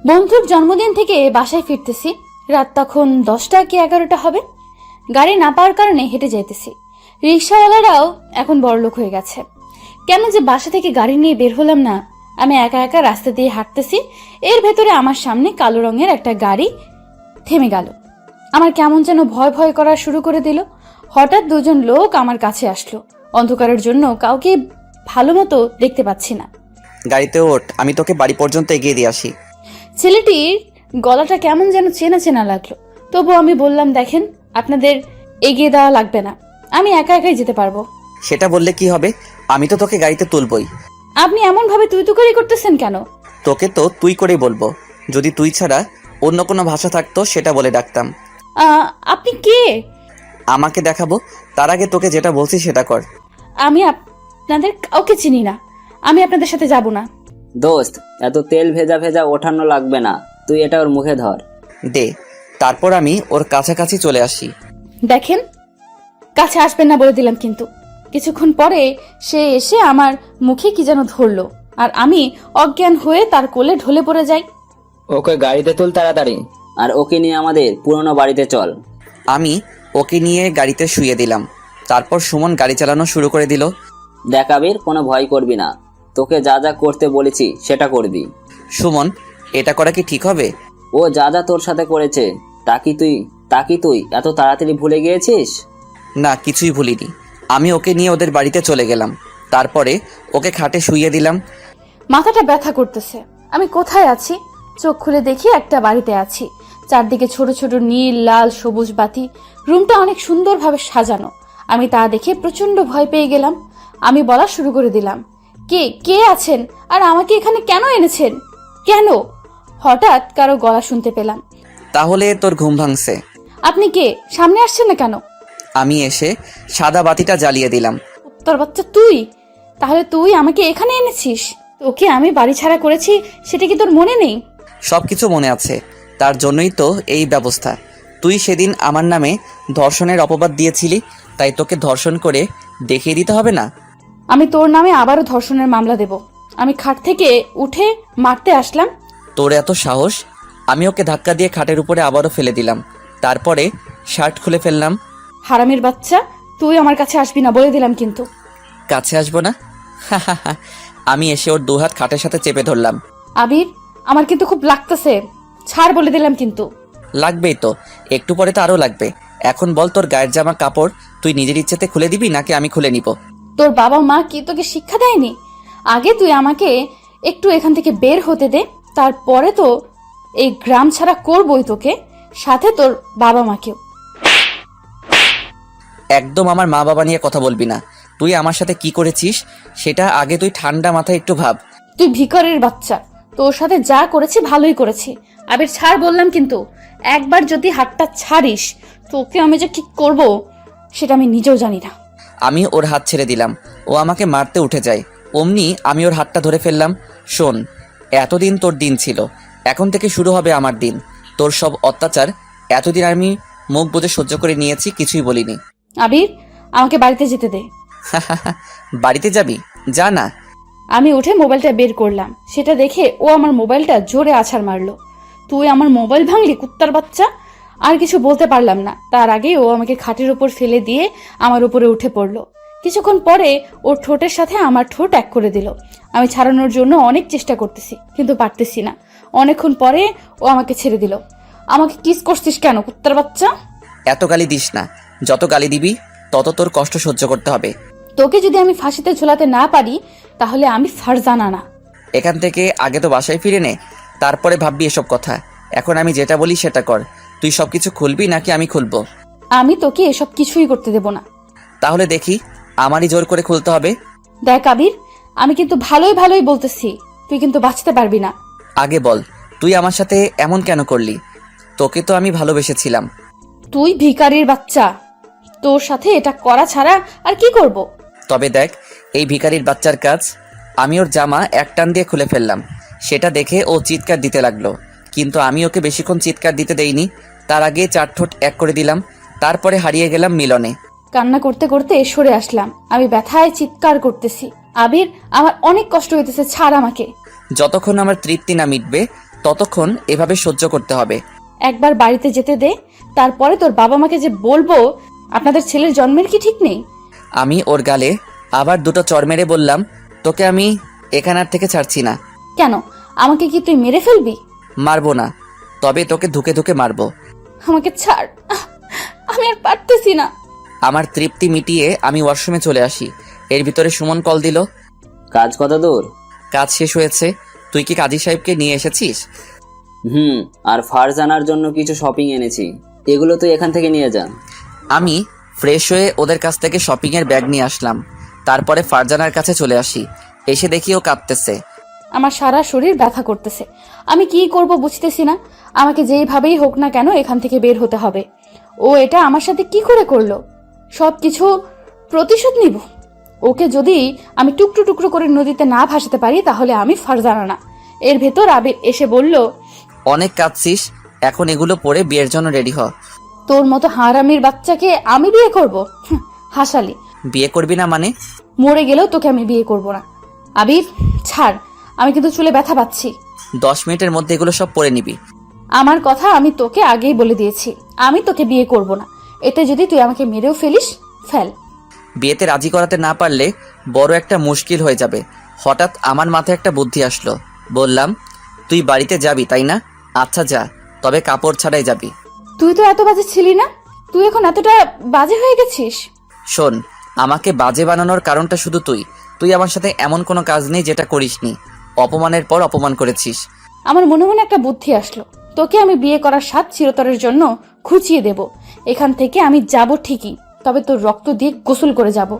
বন্ধুর জন্মদিন থেকে বাসায় ফিরতেছি। রাত তখন 10টা কি 11টা হবে। গাড়ি না পাওয়ার কারণে হেঁটে যাইতেছি। রিক্সাওয়ালারাও এখন বড়লোক হয়ে গেছে। কেন যে বাসা থেকে গাড়ি নিয়ে বের হলাম না। আমি একা একা রাস্তা দিয়ে হাঁটতেছি। এর ভেতরে আমার সামনে কালো রঙের একটা গাড়ি থেমে গেল। আমার কেমন যেন ভয় ভয় করা শুরু করে দিল। হঠাৎ দুজন লোক আমার কাছে আসলো। অন্ধকারের জন্য কাউকে ভালো মতো দেখতে পাচ্ছি না। গাড়িতে ওঠ, আমি তোকে বাড়ি পর্যন্ত এগিয়ে দিয়ে আসি। ছেলেটির গলাটা কেমন যেন চেনা চেনা লাগলো। তবু আমি বললাম, দেখেন, আপনাদের এগিয়ে দেওয়া লাগবে না, আমি একা একাই যেতে পারবো। সেটা বললে কি হবে? আমি তো তোকে গাড়িতে তুলবই। আপনি এমন ভাবে তুই তুকারি করতেছেন কেন? তোকে তো তুই করেই বলবো। যদি তুই ছাড়া অন্য কোনো ভাষা থাকতো সেটা বলে ডাকতাম। আপনি কে? আমাকে দেখাবো, তার আগে তোকে যেটা বলছি সেটা কর। আমি আপনাদের কাউকে চিনি না, আমি আপনাদের সাথে যাব না। দোস্ত, এত তেল ভেজা ভেজা ওঠানো লাগবে না, তুই এটা ওর মুখে ধর। দে। তারপর আমি ওর কাছাকাছি চলে আসি। দেখেন, কাছে আসবেন না বলে দিলাম। কিন্তু কিছুক্ষণ পরে সে এসে আমার মুখে কি যেন ধরলো, আর আমি অজ্ঞান হয়ে তার কোলে ঢলে পড়ে যাই। ওকে গাড়িতে তুল তাড়াতাড়ি। আর ওকে নিয়ে আমাদের পুরনো বাড়িতে চল। আমি ওকে নিয়ে গাড়িতে শুয়ে দিলাম। তারপর সুমন গাড়ি চালানো শুরু করে দিল। দেখ আবির, কোনো ভয় করবি না, তোকে যা যা করতে বলেছি সেটা করবি। সুমন, এটা করা কি ঠিক হবে? ও যা যা তোর সাথে করেছে তা কি তুই এত তাড়াতাড়ি ভুলে গিয়েছিস? না, কিছুই ভুলিনি। আমি ওকে নিয়ে ওদের বাড়িতে চলে গেলাম। তারপরে ওকে খাটে শুইয়ে দিলাম। মাথাটা ব্যথা করতেছে। আমি কোথায় আছি? চোখ খুলে দেখি একটা বাড়িতে আছি। চারদিকে ছোট ছোট নীল লাল সবুজ বাতি। রুমটা অনেক সুন্দরভাবে সাজানো। আমি তা দেখে প্রচন্ড ভয় পেয়ে গেলাম। আমি বলা শুরু করে দিলাম, কে কে আছেন, আর আমাকে এখানে কেন এনেছেন? কেন? হঠাৎ কারো গলা শুনতে পেলাম। তাহলে তোর ঘুম ভাঙছে? আপনি কে? সামনে আসছেন না কেন? আমি এসে সাদা বাতিটা জ্বালিয়ে দিলাম। তোর বাচ্চা তুই? তাহলে তুই আমাকে এখানে এনেছিস? তোকে আমি বাড়ি ছাড়া করেছি সেটা কি তোর মনে নেই? সবকিছু মনে আছে, তার জন্যই তো এই ব্যবস্থা। তুই সেদিন আমার নামে ধর্ষণের অপবাদ দিয়েছিলি, তাই তোকে ধর্ষণ করে দেখিয়ে দিতে হবে না? আমি তোর নামে আবারও ধর্ষণের মামলা দেব। আমি খাট থেকে উঠে মারতে আসলাম। তোর এত সাহস? আমি ওকে ধাক্কা দিয়ে খাটের উপরে আবারও ফেলে দিলাম। তারপরে শার্ট খুলে ফেললাম। হারামির বাচ্চা, তুই আমার কাছে আসবি না বলে দিলাম কিন্তু। কাছে আসবো না? আমি এসে ওর দুহাত খাটের সাথে চেপে ধরলাম। আবির, আমার কিন্তু খুব লাগতেছে, ছাড় বলে দিলাম কিন্তু। লাগবেই তো, একটু পরে তো আরও লাগবে। এখন বল, তোর গায়ের জামা কাপড় তুই নিজের ইচ্ছেতে খুলে দিবি নাকি আমি খুলে নিব? তোর বাবা মা কি তোকে শিক্ষা দেয়নি? আগে তুই আমাকে একটু এখান থেকে বের হতে দে, তারপরে তো এই গ্রাম ছাড়া করবই তোকে, সাথে তোর বাবা মাকেও। একদম আমার মা বাবা নিয়ে কথা বলবি না। তুই আমার সাথে কি করেছিস সেটা আগে তুই ঠান্ডা মাথায় একটু ভাব। তুই ভিখারির বাচ্চা, তোর সাথে যা করেছি ভালোই করেছি। আবির, ছাড় বললাম কিন্তু। একবার যদি হাতটা ছাড়িস, তোকে আমি যে কি করব সেটা আমি নিজেও জানি না। আমি ওর হাত ছেড়ে দিলাম। ও আমাকে মারতে উঠে যায়। অমনি আমি ওর হাতটা ধরে ফেললাম। শোন, এতদিন তোর দিন ছিল, এখন থেকে শুরু হবে আমার দিন। তোর সব অত্যাচার এতদিন আমি মুখ বুজে সহ্য করে নিয়েছি, কিছুই বলিনি। আবির, আমাকে বাড়িতে যেতে দে। বাড়িতে যাবি? যা না। আমি উঠে মোবাইলটা বের করলাম। সেটা দেখে ও আমার মোবাইলটা জোরে আছাড় মারলো। তুই আমার মোবাইল ভাঙলি, কুত্তার বাচ্চা! আর কিছু বলতে পারলাম না। তার আগে ও আমাকে খাটের উপর ফেলে দিয়ে আমার উপরে উঠে পড়লো। কিছুক্ষণ পরে ওর ঠোঁটের সাথে আমার ঠোঁট এক করে দিল। আমি ছাড়ানোর জন্য অনেক চেষ্টা করতেছি, কিন্তু পারতেছি না। অনেকক্ষণ পরে ও আমাকে ছেড়ে দিল। আমাকে কিস করছিস কেন, কুত্তার বাচ্চা? এত গালি দিস না। যত গালি দিবি তত তোর কষ্ট সহ্য করতে হবে। তোকে যদি আমি ফাঁসিতে ঝুলাতে না পারি, তাহলে আমি ফারজানা না। এখান থেকে আগে তো বাসায় ফিরে নে, তারপরে ভাববি এসব কথা। এখন আমি যেটা বলি সেটা কর। তুই সবকিছু খুলবি নাকি আমি খুলবো? আমি তোকে এসব কিছুই করতে দেব না। তাহলে দেখি, আমারই জোর করে খুলতে হবে। দেখ আবির, আমি কিন্তু ভালোই ভালোই বলতেছি, তুই কিন্তু বাঁচতে পারবি না। আগে বল, তুই আমার সাথে এমন কেন করলি? তোকে তো আমি ভালোবেসেছিলাম। তুই ভিখারির বাচ্চা, তোর সাথে এটা করা ছাড়া আর কি করব? তবে দেখ, এই ভিখারির বাচ্চার কাজ। আমি ওর জামা এক টান দিয়ে খুলে ফেললাম। সেটা দেখে ও চিৎকার দিতে লাগলো, কিন্তু আমি ওকে বেশিক্ষণ চিৎকার দিতে দেইনি। তার আগে চার ঠোঁট এক করে দিলাম। তারপরে হারিয়ে গেলাম মিলনে। কান্না করতে করতে সরে আসলাম। আমি ব্যথায় চিৎকার করতেছি। আবির, আমার অনেক কষ্ট হইতেছে, ছাড় আমাকে। যতক্ষণ আমার তৃপ্তি না মিটবে ততক্ষণ এভাবে সহ্য করতে হবে। একবার বাড়িতে যেতে দে, তারপরে তোর বাবা মাকে যে বলবো আপনাদের ছেলের জন্মের কি ঠিক নেই। আমি ওর গালে আবার দুটো চড় মেরে বললাম, তোকে আমি এখানার থেকে ছাড়ছি না। কেন, আমাকে কি তুই মেরে ফেলবি? মারবো না, তবে তোকে ধুকে ধুকে মারবো। আমাকে ছাড়, আমি আর পারতেছি না। আমার তৃপ্তি মিটিয়ে আমি ওয়াশরুমে চলে আসি। এর ভিতরে সুমন কল দিল। কাজ কত দূর? কাজ শেষ হয়েছে। তুই কি কাজী সাহেবকে নিয়ে এসেছিস? আর ফারজানার জন্য কিছু শপিং এনেছি, এগুলো তুই এখান থেকে নিয়ে যা। আমি ফ্রেশ হয়ে ওদের কাছ থেকে শপিংয়ের ব্যাগ নিয়ে আসলাম। তারপরে ফারজানার কাছে চলে আসি। এসে দেখি ও কাঁদতেছে। আমার সারা শরীর ব্যথা করতেছে। আমি কি করব বুঝতেছি না। আমাকে যেইভাবেই হোক না কেন এখান থেকে বের হতে হবে। ও এটা আমার সাথে কি করে করলো? সবকিছু প্রতিশোধ নিব। ওকে যদি আমি টুকরো টুকরো করে নদীতে না ভাসাতে পারি তাহলে আমি ফারজানা না। এর ভেতর আবির এসে বলল, অনেক কাঁদছিস, এখন এগুলো পরে বিয়ের জন্য রেডি হ। তোর মতো হারামির বাচ্চাকে আমি বিয়ে করব? হাসালি। বিয়ে করবি না মানে? মরে গেলেও তোকে আমি বিয়ে করব না। আবির, ছাড়, আমি কিন্তু চুলে ব্যথা পাচ্ছি। 10 মিনিটের মধ্যে এগুলো সব পরে নিবি। আমার কথা আমি তোকে আগেই বলে দিয়েছি, আমি তোকে বিয়ে করব না। এতে যদি তুই আমাকে মেরেও ফেলিস, ফেল। বিয়েতে রাজি করাতে না পারলে বড় একটা মুশকিল হয়ে যাবে। হঠাৎ আমার মাথায় একটা বুদ্ধি আসলো। বললাম, তুই বাড়িতে যাবি তাই না? আচ্ছা যা, তবে কাপড় ছাড়াই যাবি। তুই তো এত বাজে ছিলি না, তুই এখন এতটা বাজে হয়ে গেছিস। শোন, আমাকে বাজে বানানোর কারণটা শুধু তুই। তুই আমার সাথে এমন কোনো কাজ নেই যেটা করিসনি। অপমানের পর অপমান করেছিস। আমার মনে মনে একটা বুদ্ধি আসলো। তোকে আমি বিয়ে করার স্বাদ চিরতরের জন্য খুঁচিয়ে দেব। এখান থেকে আমি যাব ঠিকই, তবে তোর রক্ত দিয়ে গোসল করে যাব।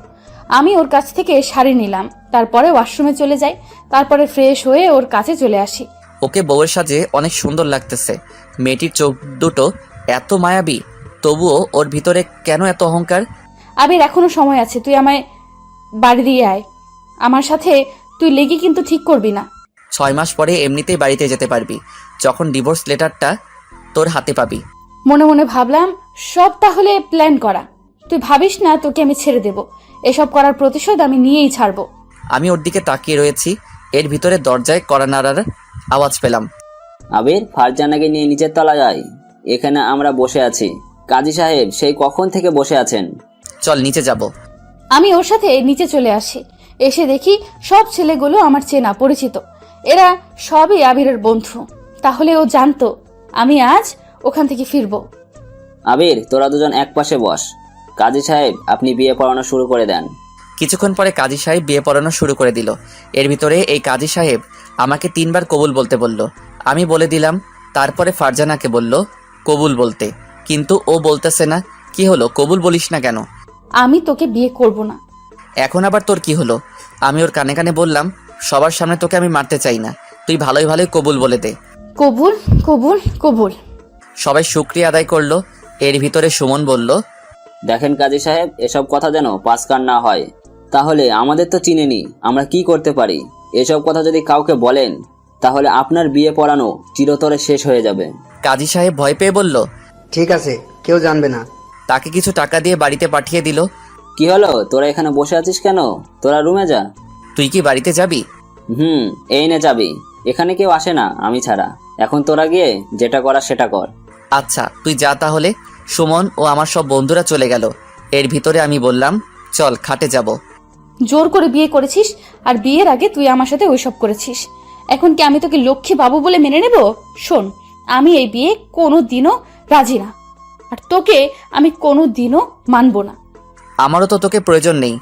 আমি ওর কাছ থেকে শাড়ি নিলাম, তারপরে ওয়াশরুমে চলে যাই, তারপরে ফ্রেশ হয়ে ওর কাছে চলে আসি। ওকে বউয়ের সাজে অনেক সুন্দর লাগতেছে। মেয়েটির চোখ দুটো এত মায়াবী, তবুও ওর ভিতরে কেন এত অহংকার? আবির, এখনো সময় আছে, তুই আমায় বাড়ি দিয়ে আয়। আমার সাথে তুই লেগে কিন্তু ঠিক করবি না। 6 মাস পরে এমনিতেই বাড়িতে যেতে পারবি, যখন ডিভোর্স লেটারটা তোর হাতে পাবি। মনে মনে ভাবলাম, সব তাহলে প্ল্যান করা। তুই ভাবিস না তোকে আমি ছেড়ে দেব। এসব করার প্রতিশোধ আমি নিয়েই ছাড়বো। আমি ওর দিকে তাকিয়ে রয়েছি। এর ভিতরে দরজায় কড়া নাড়ার আওয়াজ পেলাম। আবির, ফারজানাকে নিয়ে নিচের তলা যাই, এখানে আমরা বসে আছি। কাজী সাহেব সেই কখন থেকে বসে আছেন। চল নিচে যাব। আমি ওর সাথে নিচে চলে আসি। এসে দেখি সব ছেলেগুলো আমার চেনা পরিচিত। এরা সবই আবিরের বন্ধু। তাহলে ও জানতো আমি আজ ওখান থেকে ফিরবো। আবির, তোরা দুজন এক পাশে বস। কাজী সাহেব, আপনি বিয়ে পড়ানো শুরু করে দেন। কিছুক্ষণ পরে কাজী সাহেব বিয়ে পড়ানো শুরু করে দিল। এর ভিতরে এই কাজী সাহেব আমাকে 3 বার কবুল বলতে বলল। আমি বলে দিলাম। তারপরে ফারজানাকে বলল কবুল বলতে, কিন্তু ও বলতেছে না। কি হলো, কবুল বলিস না কেন? আমি তোকে বিয়ে করব না। এখন আবার তোর কি হলো? আমি ওর কানে কানে বললাম, সবার সামনে তোকে আমি মারতে চাই না, তুই ভালোই ভালোই কবুল বলে দে। কবুল, কবুল, কবুল। সবাই শুকরিয়া আদায় করলো। এর ভিতরে সুমন বলল, দেখেন কাজী সাহেব, এসব কথা যেন পাসকার না হয়। তাহলে আমাদের তো চিনেনি, আমরা কি করতে পারি? এসব কথা যদি কাউকে বলেন তাহলে আপনার বিয়ে পড়ানো চিরতরে শেষ হয়ে যাবে। কাজী সাহেব ভয় পেয়ে বলল, ঠিক আছে, কেউ জানবে না। তাকে কিছু টাকা দিয়ে বাড়িতে পাঠিয়ে দিল। কি হলো, তোরা এখানে বসে আছিস কেন? তোরা রুমে যা। তুই কি বাড়িতে যাবি? এই নে যাবি। এখানে কেউ আসে না আমি ছাড়া। এখন তোরা গিয়ে যেটা করার সেটা কর। আচ্ছা তুই যা তাহলে। সুমন ও আমার সব বন্ধুরা চলে গেল। এর ভিতরে আমি বললাম, চল খাটে যাব। জোর করে বিয়ে করেছিস, আর বিয়ের আগে তুই আমার সাথে ওইসব করেছিস। এখন কি আমি তোকে লক্ষ্মী বাবু বলে মেনে নেব? শোন, আমি এই বিয়ে কোনো দিনও রাজি না, আর তোকে আমি কোনো দিনও মানব না। আমারও তো তোকে প্রয়োজন নেই।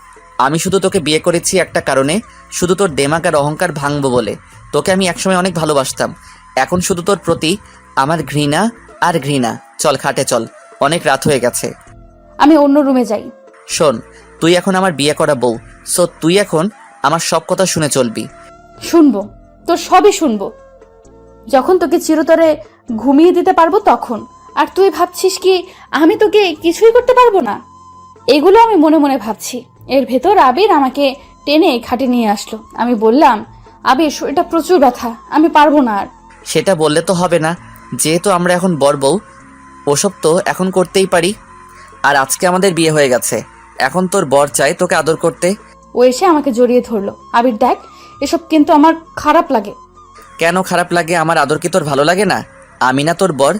আমি শুধু তোকে বিয়ে করেছি একটা কারণে, শুধু তোর দেমাক আর অহংকার ভাঙবো বলে। তোকে আমি একসময় অনেক ভালোবাসতাম, এখন শুধু তোর প্রতি আমার ঘৃণা আর ঘৃণা। চল খাটে চল, অনেক রাত হয়ে গেছে। আমি অন্য রুমে যাই। শোন, তুই এখন আমার বিয়ে করা বউ, সো তুই এখন আমার সব কথা শুনে চলবি। শুনবো, তোর সবই শুনবো, যখন তোকে চিরতরে ঘুমিয়ে দিতে পারবো তখন। আর তুই ভাবছিস কি আমি তোকে কিছুই করতে পারবো না? এগুলো আমি মনে মনে ভাবছি। এর ভেতর আবির আমাকে টেনে খাটে নিয়ে আসলো। আমি বললাম, আবির শরীরটা প্রচুর ব্যথা, আমি পারবো না আর। সেটা বললে তো হবে না, যেহেতু আমরা এখন বর বউ, ওসব তো এখন করতেই পারি। আর আজকে আমাদের বিয়ে হয়ে গেছে, এখন তোর বর চাই তোকে আদর করতে। ও এসে আমাকে জড়িয়ে ধরলো। আবির দেখ, এসব কিন্তু আমার খারাপ লাগে। কেন খারাপ লাগে? আমার আদর কি তোর ভালো লাগে না? আমি না তোর বর?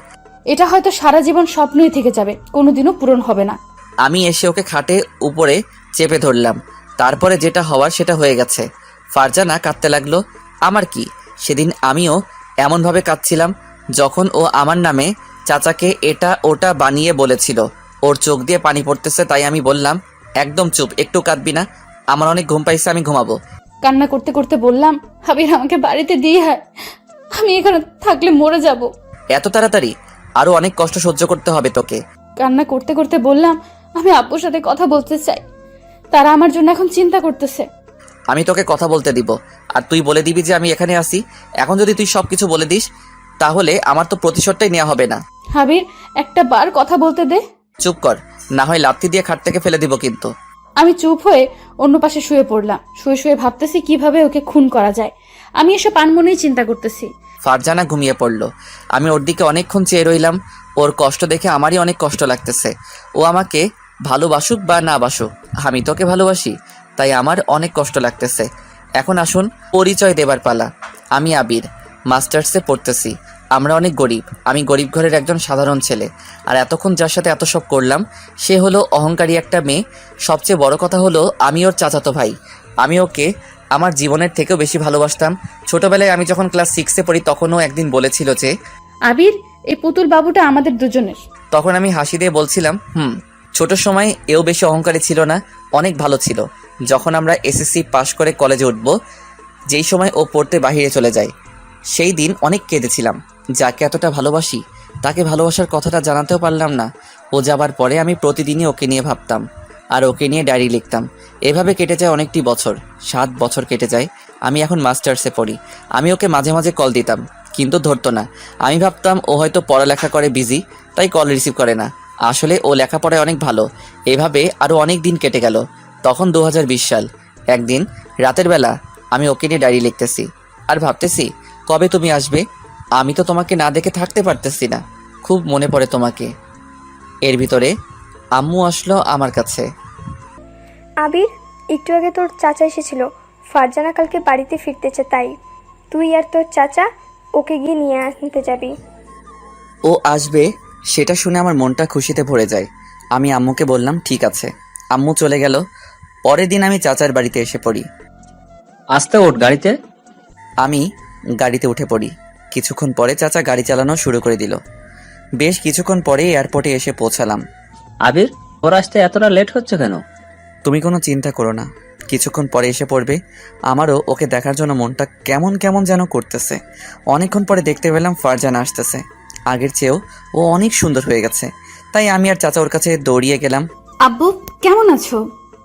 এটা হয়তো সারা জীবন স্বপ্নই থেকে যাবে, কোনোদিনও পূরণ হবে না। আমি এসে ওকে খাটে উপরে চেপে ধরলাম। তারপরে যেটা হওয়ার সেটা হয়ে গেছে। ফারজানা কাঁদতে লাগলো। আমার কি, সেদিন আমিও এমনভাবে কাঁদছিলাম যখন ও আমার নামে চাচাকে এটা ওটা বানিয়ে বলেছিল। ওর চোখ দিয়ে পানি পড়তেছে, তাই আমি বললাম, একদম চুপ, একটু কাঁদবি না, আমার অনেক ঘুম পাইছে, আমি ঘুমাবো। কান্না করতে করতে বললাম, আবির আমাকে বাড়িতে দিয়ে আয়, আমি এখানে থাকলে মরে যাব। এত তাড়াতাড়ি? আরো অনেক কষ্ট সহ্য করতে হবে তোকে। কান্না করতে করতে বললাম, আমি আব্বুর সাথে কথা বলতে চাই, তারা আমার জন্য এখন চিন্তা করতেছে। আমি তোকে কথা বলতে দিব, আর তুই বলে দিবি যে আমি এখানে আসি। এখন যদি তুই সবকিছু বলে দিস তাহলে আমার তো প্রতিশোধটাই নেওয়া হবে না। আবির, একটা বার কথা বলতে দে। চুপ কর, না হয় লাথি দিয়ে খাট থেকে ফেলে দিব কিন্তু। আমি চুপ হয়ে অন্য পাশে শুয়ে পড়লাম। শুয়ে শুয়ে ভাবতেছি কিভাবে ওকে খুন করা যায়। আমি এসব আনমনেই চিন্তা করতেছি। ফারজানা ঘুমিয়ে পড়লো। আমি ওর দিকে অনেকক্ষণ চেয়ে রইলাম। ওর কষ্ট দেখে আমারই অনেক কষ্ট লাগতেছে। ও আমাকে ভালোবাসুক বা না বাসুক, আমি তোকে ভালোবাসি, তাই আমার অনেক কষ্ট লাগতেছে। এখন আসুন পরিচয় দেবার পালা। আমি আবির, মাস্টার্সে পড়তেছি। আমরা অনেক গরিব। আমি গরিব ঘরের একজন সাধারণ ছেলে। আর এতক্ষণ যার সাথে এত সব করলাম সে হলো অহংকারী একটা মেয়ে। সবচেয়ে বড় কথা হলো আমি ওর চাচাতো ভাই। আমি ওকে আমার জীবনের থেকেও বেশি ভালোবাসতাম। ছোটবেলায় আমি যখন ক্লাস 6-এ পড়ি তখনও একদিন বলেছিল যে, আবির, এই পুতুল বাবুটা আমাদের দুজনের। তখন আমি হাসি দিয়ে বলছিলাম, ছোট সময় এও বেশি অহংকারী ছিল না, অনেক ভালো ছিল। যখন আমরা এসএসসি পাশ করে কলেজে উঠব, যেই সময় ও পড়তে বাহিরে চলে যায়, সেই দিন অনেক কেঁদেছিলাম। যাকে এতটা ভালোবাসি তাকে ভালোবাসার কথাটা জানাতেও পারলাম না। ও যাবার পরে আমি প্রতিদিনই ওকে নিয়ে ভাবতাম আর ওকে নিয়ে ডায়েরি লিখতাম। এভাবে কেটে যায় অনেকটি বছর, 7 বছর কেটে যায়। আমি এখন মাস্টার্সে পড়ি। আমি ওকে মাঝে মাঝে কল দিতাম, কিন্তু ধরতো না। আমি ভাবতাম ও হয়তো পড়ালেখা করে বিজি, তাই কল রিসিভ করে না। আসলে ও লেখাপড়ায় অনেক ভালো। এভাবে আরও অনেক দিন কেটে গেল। তখন 2020 সাল। একদিন রাতের বেলা আমি ওকে নিয়ে ডায়েরি লিখতেছি আর ভাবতেছি, কবে তুমি আসবে? আমি তো তোমাকে না দেখে থাকতে পারতেছি না, খুব মনে পড়ে তোমাকে। এর ভিতরে আম্মু আসলো আমার কাছে। আবির, একটু আগে তোর চাচা এসেছিল। ফারজানা কালকে বাড়িতে ফিরতেছে, তাই তুই আর তোর চাচা ওকে গিয়ে নিয়ে আনতে যাবি। ও আসবে সেটা শুনে আমার মনটা খুশিতে ভরে যায়। আমি আম্মুকে বললাম ঠিক আছে। আম্মু চলে গেল। পরের দিন আমি চাচার বাড়িতে এসে পড়ি। আসতে ওঠ গাড়িতে। আমি গাড়িতে উঠে পড়ি। কিছুক্ষণ পরে চাচা গাড়ি চালানো শুরু করে দিল। বেশ কিছুক্ষণ পরে এয়ারপোর্টে এসে পৌঁছালাম। আবির, ওর আসতে এতটা লেট হচ্ছে কেন? তুমি কোনো চিন্তা করো না, কিছুক্ষণ পরে এসে পড়বে। আমারও ওকে দেখার জন্য মনটা কেমন কেমন যেন করতেছে। অনেকক্ষণ পরে দেখতে পেলাম ফারজানা আসতেছে। আগের চেয়েও ও অনেক সুন্দর হয়ে গেছে। তাই আমি আর চাচা ওর কাছে দৌড়িয়ে গেলাম। আব্বু, কেমন আছো?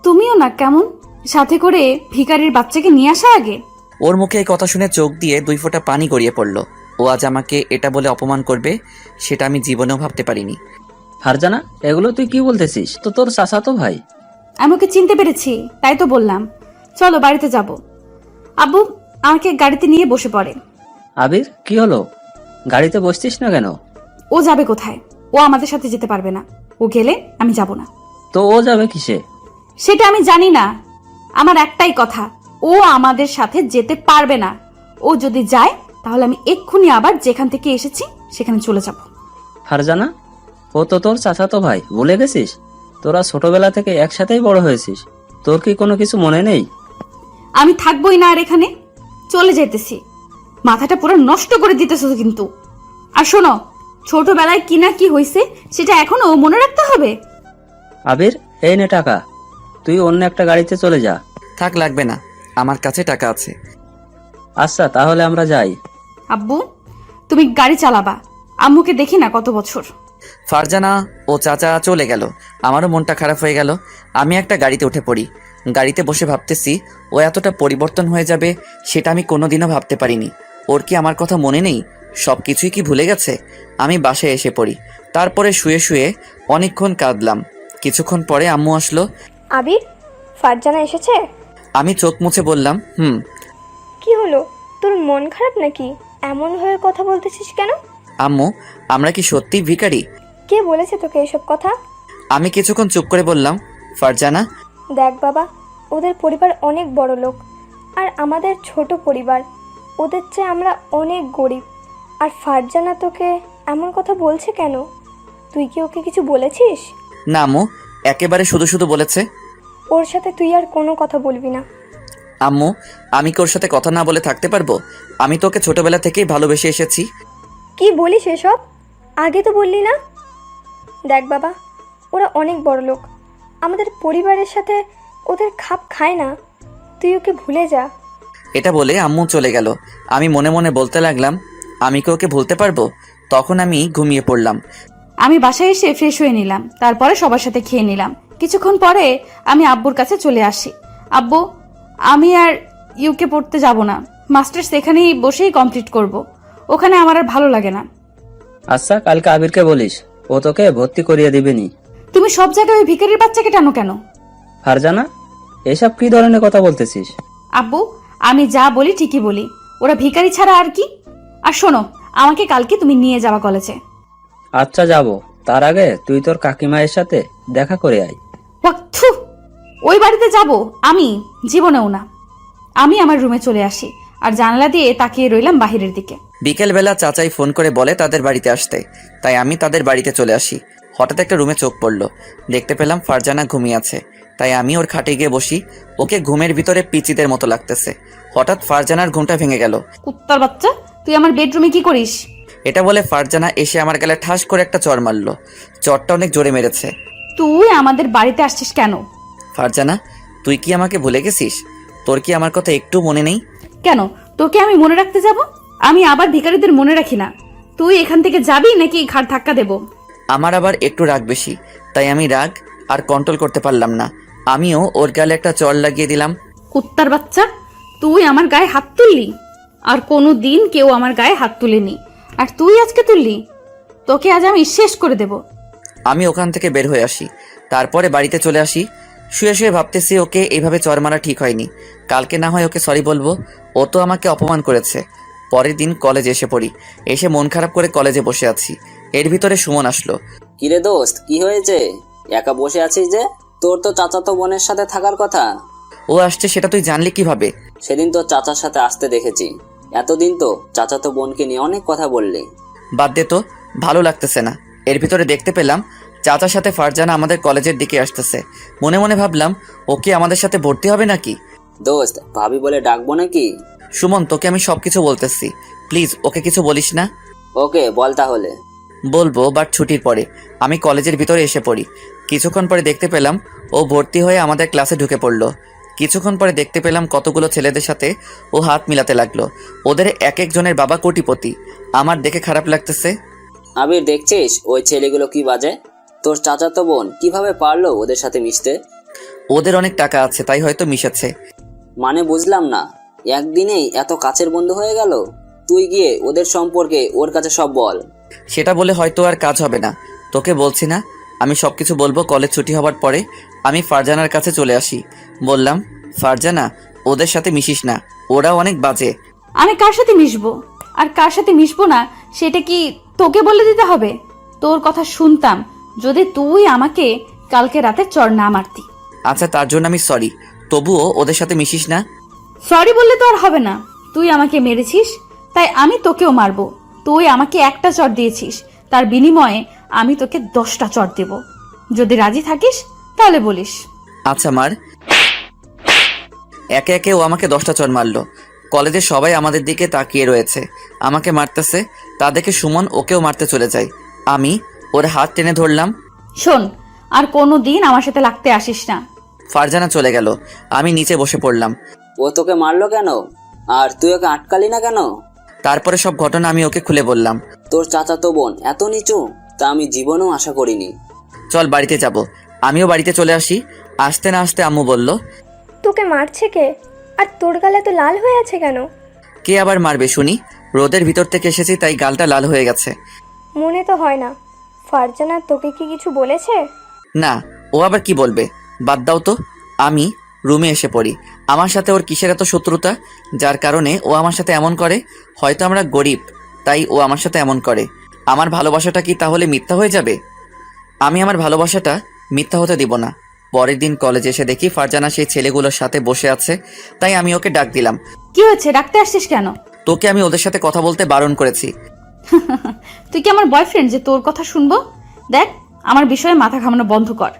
তুমিও না কেমন, সাথে করে ভিখারির বাচ্চাকে নিয়ে আসা আগে। ওর মুখে এই কথা শুনে চোখ দিয়ে 2 ফোঁটা পানি গড়িয়ে পড়লো। ও আজ আমাকে এটা বলে অপমান করবে সেটা আমি জীবনেও ভাবতে পারিনি। ফারজানা, এগুলো তুই কি বলতেছিস? তো তোর চাচাতো ভাই। আমি ওকে চিনতে পেরেছি, তাই তো বললাম চলো বাড়িতে যাব। আব্বু আমাকে গাড়িতে নিয়ে বসে পড়ে। আবির, কি হলো? গাড়িতে বসছিস না কেন? ও যাবে কোথায়? ও আমাদের সাথে যেতে পারবে না। ও গেলে আমি যাব না। তো ও যাবে কিসে? সেটা আমি জানি না। আমার একটাই কথা, ও আমাদের সাথে যেতে পারবে না। ও যদি যায় তাহলে আমি এক্ষুনি আবার যেখান থেকে এসেছি সেখানে চলে যাব। ফারজানা, ও তো তোর চাচাতো ভাই, ভুলে গেছিস? তোরা ছোটবেলা থেকে একসাথেই বড় হয়েছিস। তোর কি কোনো কিছু মনে নেই? আমি থাকবোই না আর এখানে, চলে যেতেছি। মাথাটা পুরো নষ্ট করে দিতেছ কিন্তু। আর শোনো, ছোটবেলায় কি না কি হয়েছে সেটা এখনো মনে রাখতে হবে। আবির, এই নে টাকা, তুই অন্য একটা গাড়িতে চলে যা। থাক, লাগবে না, আমার কাছে টাকা আছে। আচ্ছা, তাহলে আমরা যাই। আব্বু, তুমি গাড়ি চালাবা, আম্মুকে দেখি না কত বছর। ফারজানা ও চাচা চলে গেল। আমারও মনটা খারাপ হয়ে গেল। আমি একটা গাড়িতে উঠে পড়ি। গাড়িতে বসে ভাবতেছি, ও এতটা পরিবর্তন হয়ে যাবে সেটা আমি কোনোদিনও ভাবতে পারিনি। ওর কি আমার কথা মনে নেই? সব কিছুই কি ভুলে গেছে? আমি বাসায় এসে পড়ি। তারপরে শুয়ে শুয়ে অনেকক্ষণ কাঁদলাম। কিছুক্ষণ পরে আম্মু আসলো। আবির, ফারজানা এসেছে? আমি চোখ মুছে বললাম, কি হলো, তোর মন খারাপ নাকি? এমন ভাবে কথা বলতেছিস কেন? আম্মু, আমরা কি সত্যিই ভিখারি? কে বলেছে তোকে এসব কথা? আমি কিছুক্ষণ চুপ করে বললাম, ফারজানা, দেখ বাবা, ওদের পরিবার অনেক বড় লোক, আর আমাদের ছোট পরিবার। ওদের চেয়ে আমরা অনেক গরিব। আর ফারজানা তোকে এমন কথা বলছে কেন? তুই কি ওকে কিছু বলেছিস? না আম্মু, একেবারে শুধু শুধু বলেছে। ওর সাথে তুই আর কোনো কথা বলবি না। আম্মু, আমি কি ওর সাথে কথা না বলে থাকতে পারবো? আমি তো ওকে ছোটবেলা থেকেই ভালোবেসে এসেছি। কি বলিস এসব? আগে তো বললি না। দেখ বাবা, ওরা অনেক বড় লোক, আমাদের পরিবারের সাথে ওদের খাপ খায় না। তুই ওকে ভুলে যা। এটা বলে আম্মু চলে গেল। আমি মনে মনে বলতে লাগলাম, আমি কি ওকে ভুলতে পারবো? তখন আমি ঘুমিয়ে পড়লাম। আমি বাসায় এসে ফ্রেশ হয়ে নিলাম, তারপরে সবার সাথে খেয়ে নিলাম। কিছুক্ষণ পরে আমি আব্বুর কাছে চলে আসি। আব্বু, আমি আর ইউকে পড়তে যাব না, মাস্টার্স এখানেই বসেই কমপ্লিট করব। ওখানে আমার আর ভালো লাগে না। আচ্ছা, কালকে আবিরকে বলিস, ও তোকে ভর্তি করিয়ে দিবেনি। তুমি সব জায়গায় ওই ভিখারির বাচ্চাকে টানো কেন? ফারজানা, এসব কি ধরনের কথা বলতেছিস? আব্বু, আমি যা বলি ঠিকই বলি। ওরা ভিখারি ছাড়া আর কি? আর শোনো, আমাকে কালকে তুমি নিয়ে যাবা কলেজে। আচ্ছা, যাব। তার আগে তুই তোর কাকিমায়ের সাথে দেখা করে আয়। থু, ওই বাড়িতে যাব আমি? জীবনেও না। আমি আমার রুমে চলে আসি আর জানালা দিয়ে তাকিয়ে রইলাম বাহিরের দিকে। বিকেলবেলা চাচাই ফোন করে বলে তাদের বাড়িতে আসতে, তাই আমি তাদের বাড়িতে চলে আসি। হঠাৎ একটা রুমে চোখ পড়ল, দেখতে পেলাম ফারজানা ঘুমিয়ে আছে। তাই আমি ওর খাটে গিয়ে বসি। ওকে ঘুমের ভিতরে পিচিদের মতো লাগতেছে। হঠাৎ ফারজানার ঘুমটা ভেঙে গেল। কুত্তার বাচ্চা, তুই আমার বেডরুমে কি করিস? এটা বলে ফারজানা এসে আমার গালে ঠাস করে একটা চড় মারলো। চড়টা অনেক জোরে মেরেছে। তুই আমাদের বাড়িতে আসছিস কেন? ফারজানা, তুই কি আমাকে ভুলে গেছিস? তোর কি আমার কথা একটু মনে নেই? কেন তোকে আমি মনে রাখতে যাব? আমি আবার ভিখারিদের মনে রাখি না। তুই এখান থেকে যাবি নাকি ঘাড় ধাক্কা দেব? আমার আবার একটু রাগ বেশি, তাই আমি রাগ আর কন্ট্রোল করতে পারলাম না। আমিও ওর গালে একটা চড় লাগিয়ে দিলাম। কুত্তার বাচ্চা, তুই আমার গায়ে হাত তুললি? আর কোনো দিন কেউ আমার গায়ে হাত তুলেনি, আর তুই আজকে তুললি? তোকে আজ আমি শেষ করে দেব। আমি ওখান থেকে বের হয়ে আসি, তারপরে বাড়িতে চলে আসি। শুয়ে শুয়ে ভাবতেছি ওকে এইভাবে চড় মারা ঠিক হয়নি। কালকে না হয় ওকে সরি বলবো, ও তো আমাকে অপমান করেছে। পরের দিন কলেজে এসে পড়ি। এসে মন খারাপ করে কলেজে বসে আছি। এর ভিতরে সুমন আসলো। কিরে দোস্ত, কি হয়েছে? একা বসে আছিস যে? তোর তো চাচাতো বোনের সাথে থাকার কথা। ও আসছে সেটা তুই জানলি কিভাবে? সেদিন তো চাচার সাথে আসতে দেখেছি। এতদিন তো চাচাতো বোনকে নিয়ে অনেক কথা বললি। বাদ দে তো, ভালো লাগতেছে না। এর ভিতরে দেখতে পেলাম চাচার সাথে ফারজানা আমাদের কলেজের দিকে আসতেছে। মনে মনে ভাবলাম, ওকে আমাদের সাথে ভর্তি হবে নাকি? দোস্ত, ভাবি বলে ডাকবো নাকি? সুমন, তোকে আমি সবকিছু বলতেছি, প্লিজ ওকে কিছু বলিস না। ওকে, বল তাহলে। বলবো, বাট ছুটির পরে। আমি কলেজের ভিতরে এসে পড়ি। কিছুক্ষণ পরে দেখতে পেলাম ও ভর্তি হয়ে আমাদের ক্লাসে ঢুকে পড়লো। কিছুক্ষণ পরে দেখতে পেলাম কতগুলো ছেলেদের সাথে ও হাত মিলাতে লাগলো। ওদের এক একজনের বাবা কোটিপতি। আমার দেখে খারাপ লাগতেছে। আবির, দেখছিস ওই ছেলেগুলো কি বাজে? তোর চাচাতো বোন কিভাবে পারলো ওদের সাথে মিশতে? ওদের অনেক টাকা আছে, তাই হয়তো মিশেছে। মানে বুঝলাম না, একদিনেই এত কাছের বন্ধু হয়ে গেল? তুই গিয়ে ওদের সম্পর্কে ওর কাছে সব বল। সেটা বলে হয়তো আর কাজ হবে না। তোকে বলছি না, আমি সবকিছু বলবো কলেজ ছুটি হবার পরে। আমি ফারজানার কাছে চলে আসি। বললাম, ফারজানা, ওদের সাথে মিশিস না, ওরা অনেক বাজে। আমি কার সাথে মিশবো আর কার সাথে মিশবো না সেটা কি তোকে বলে দিতে হবে? তোর কথা শুনতাম যদি তুই আমাকে কালকে রাতে চড় না মারতি। আচ্ছা, তার জন্য আমি সরি, তবুও ওদের সাথে মিশিস না। সরি বললে তো আর হবে না। তুই আমাকে মেরেছিস, তাই আমি তোকেও মারবো। তুই আমাকে একটা চড় দিয়েছিস, তার বিনিময়ে আমি তোকে 10টা চড় দেব। যদি রাজি থাকিস তাহলে বলিস। আচ্ছা মার। একে একে ও আমাকে 10টা চড় মারলো। কলেজের সবাই আমাদের দিকে তাকিয়ে রয়েছে, আমাকে মারতেছে। তা দেখে সুমন ওকেও মারতে চলে যায়। আমি ওর হাত টেনে ধরলাম। শোন, আর কোনো দিন আমার সাথে লাগতে আসিস না। ফারজানা চলে গেল। আমি নিচে বসে পড়লাম। ও তোকে মারলো কেন? আর তুই ওকে আটকালি না কেন? তারপরে সব ঘটনা আমি ওকে খুলে বললাম। তোর চাচাতো বোন এত নিচু, তা আমি জীবনেও আশা করিনি। চল বাড়িতে যাব। আমিও বাড়িতে চলে আসি। আসতে না আসতে আম্মু বলল, তোকে মারছে কে? আর তোর গালে তো লাল হয়ে আছে কেন? কে আবার মারবে শুনি? রোদের ভিতর থেকে এসেছি, তাই গালটা লাল হয়ে গেছে। মনে তো হয় না। ফারজানা তোকে কি কিছু বলেছে? না, ও আবার কি বলবে, বাদ দাও তো। আমি রুমে এসে পড়ি। আমার সাথে ওর কিসের এত শত্রুতা, যার কারণে ও আমার সাথে এমন করে? হয়তো আমরা গরিব, তাই ও আমার সাথে এমন করে। আমার ভালোবাসাটা কি তাহলে মিথ্যা হয়ে যাবে? আমি আমার ভালোবাসাটা মিথ্যা হতে দিব না। পরের দিন কলেজে এসে দেখি ফারজানা সেই ছেলেগুলোর সাথে বসে আছে, তাই আমি ওকে ডাক দিলাম। কি হয়েছে, ডাকতে আসছিস কেন? তোকে আমি ওদের সাথে কথা বলতে বারণ করেছি। তুই কি আমার বয়ফ্রেন্ড যে তোর কথা শুনবো? দেখ, আমার বিষয়ে মাথা ঘামানো বন্ধ কর।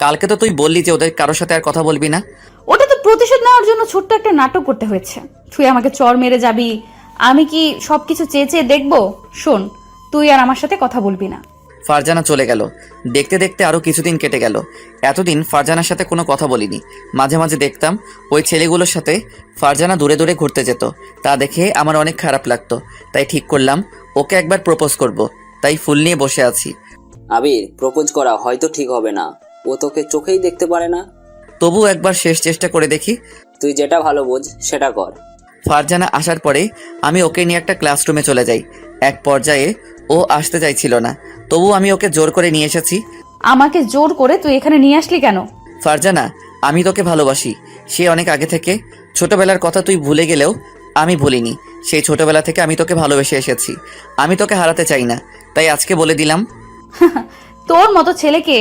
কালকে তো তুই বললি যে ওদের কারোর সাথে আর কথা বলবি না। ওটা তো প্রতিশোধ নেওয়ার জন্য ছোট্ট একটা নাটক করতে হয়েছে। তুই আমাকে চর মেরে যাবি, আমি কি সবকিছু চেয়ে চেয়ে দেখবো? শোন, তুই আর আমার সাথে কথা বলবি না। ফারজানা চলে গেল। দেখতে দেখতে আরো কিছুদিন কেটে গেল। এতদিন ফারজানার সাথে কোনো কথা বলিনি। মাঝে মাঝে দেখতাম ওই ছেলেগুলোর সাথে ফারজানা দূরে দূরে ঘুরতে যেত। তা দেখে আমার অনেক খারাপ লাগতো। তাই ঠিক করলাম ওকে একবার প্রপোজ করব। তাই ফুল নিয়ে বসে আছি। আবির, প্রপোজ করা হয়তো ঠিক হবে না, ও তোকে চোখেই দেখতে পারে না। তবু একবার শেষ চেষ্টা করে দেখি। তুই যেটা ভালো বোঝ সেটা কর। ফারজানা আসার পরে আমি ওকে নিয়ে একটা ক্লাসরুমে চলে যাই। এক পর্যায়ে ও আসতে চাইছিল না, তবু আমি ওকে জোর করে নিয়ে এসেছি। আমাকে জোর করে তুই এখানে নিয়ে আসলি কেন? ফারজানা, আমি তোকে ভালোবাসি, সে অনেক আগে থেকে। ছোটবেলার কথা তুই ভুলে গেলেও আমি ভুলিনি। সেই ছোটবেলা থেকে আমি তোকে ভালোবেসে এসেছি। আমি তোকে হারাতে চাই না, তাই আজকে বলে দিলাম। তোর মতো ছেলেকে